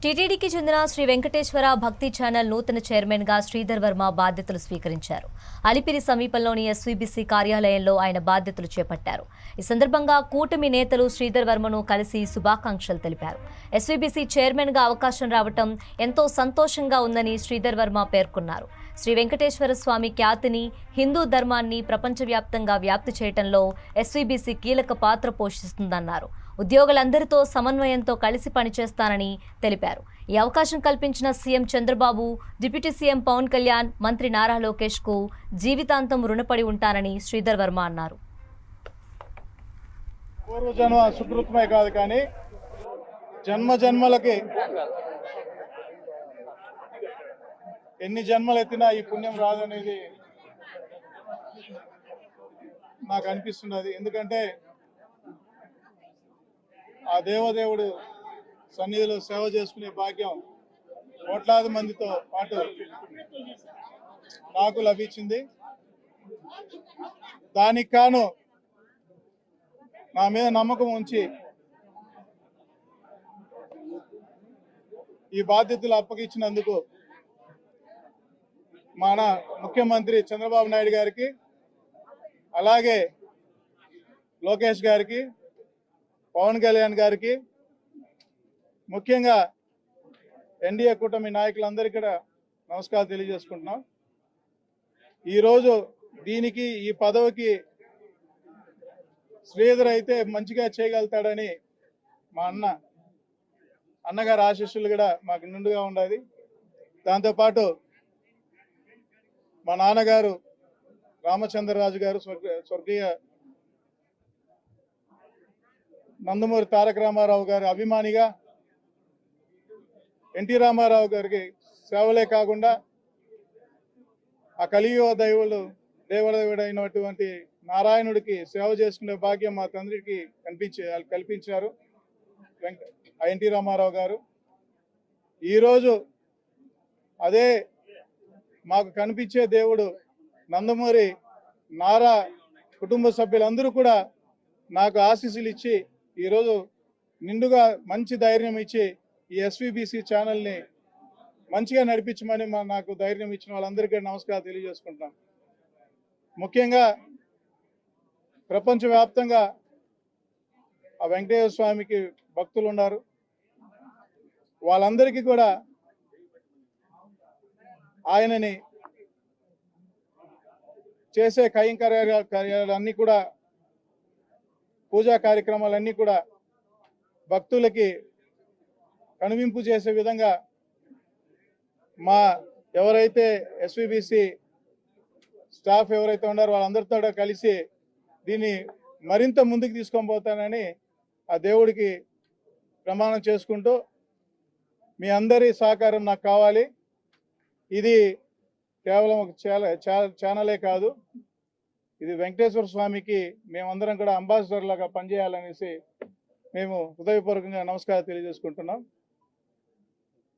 టీటీడీకి చెందిన శ్రీ వెంకటేశ్వర భక్తి ఛానల్ నూతన చైర్మన్ గా శ్రీధర్ వర్మ బాధ్యతలు స్వీకరించారు. అలిపిరి సమీపంలోని ఎస్వీబీసీ కార్యాలయంలో ఆయన బాధ్యతలు చేపట్టారు. ఈ సందర్భంగా కూటమి నేతలు శ్రీధర్ వర్మను కలిసి శుభాకాంక్షలు తెలిపారు. ఎస్వీబీసీ చైర్మన్ గా అవకాశం రావటం ఎంతో సంతోషంగా ఉందని శ్రీధర్ వర్మ పేర్కొన్నారు. శ్రీ వెంకటేశ్వర స్వామి ఖ్యాతిని, హిందూ ధర్మాన్ని ప్రపంచవ్యాప్తంగా వ్యాప్తి చేయడంలో ఎస్వీబీసీ కీలక పాత్ర పోషిస్తుందన్నారు. ఉద్యోగులందరితో సమన్వయంతో కలిసి పనిచేస్తానని తెలిపారు. ఈ అవకాశం కల్పించిన CM Chandrababu, deputy CM Pawan Kalyan, మంత్రి నారా లోకేష్ కు జీవితాంతం రుణపడి ఉంటానని శ్రీధర్ వర్మ అన్నారు. పూర్వజన్మ సుకృతమే కాదు కానీ జన్మ జన్మలకి ఎన్ని జన్మలు ఎత్తినా ఈ పుణ్యం రాదనేది నాకు అనిపిస్తున్నది. ఎందుకంటే ఆ దేవదేవుడు సన్నిధిలో సేవ చేసుకునే భాగ్యం కోట్లాది మందితో పాటు నాకు లభించింది. దానికి కాను నా మీద నమ్మకం ఉంచి ఈ బాధ్యతలు అప్పగించినందుకు మన ముఖ్యమంత్రి చంద్రబాబు నాయుడు గారికి, అలాగే లోకేష్ గారికి, పవన్ కళ్యాణ్ గారికి, ముఖ్యంగా ఎన్డీఏ కూటమి నాయకులందరికీ కూడా నమస్కారం తెలియజేసుకుంటున్నాం. ఈరోజు దీనికి ఈ పదవికి శ్రీధర్ అయితే మంచిగా చేయగలుగుతాడని మా అన్నగారి ఆశీస్సులు కూడా మాకు నిండుగా ఉండాలి. దాంతోపాటు మా నాన్నగారు రామచంద్రరాజు గారు, స్వర్గీయ నందమూరి తారక రామారావు గారి అభిమానిగా ఎన్టీ రామారావు గారికి సేవలే కాకుండా ఆ కలియుగ దేవుడైనటువంటి నారాయణుడికి సేవ చేసుకునే భాగ్యం మా తండ్రికి కల్పించారు ఎన్టీ రామారావు గారు. ఈరోజు అదే మాకు కనిపించే దేవుడు నందమూరి నారా కుటుంబ సభ్యులందరూ కూడా నాకు ఆశీస్సులు ఇచ్చి ఈరోజు నిండుగా మంచి ధైర్యం ఇచ్చి ఈ ఎస్వీబీసీ ఛానల్ని మంచిగా నడిపించమని నాకు ధైర్యం ఇచ్చిన వాళ్ళందరికీ నమస్కారం తెలియజేసుకుంటున్నాం. ముఖ్యంగా ప్రపంచవ్యాప్తంగా ఆ వెంకటేశ్వర స్వామికి భక్తులు ఉన్నారు. వాళ్ళందరికీ కూడా ఆయనని చేసే కార్యాలన్నీ కూడా, పూజా కార్యక్రమాలన్నీ కూడా భక్తులకి కనువింపు చేసే విధంగా మా ఎవరైతే ఎస్వీబీసీ స్టాఫ్ ఎవరైతే ఉన్నారో వాళ్ళందరితో కలిసి దీన్ని మరింత ముందుకు తీసుకొని పోతానని ఆ దేవుడికి ప్రమాణం చేసుకుంటూ మీ అందరి సహకారం నాకు కావాలి. ఇది కేవలం ఒక ఛానలే కాదు, ఇది వెంకటేశ్వర స్వామికి మేమందరం కూడా అంబాసిడర్ లాగా పనిచేయాలనేసి మేము హృదయపూర్వకంగా నమస్కారం తెలియజేసుకుంటున్నాం.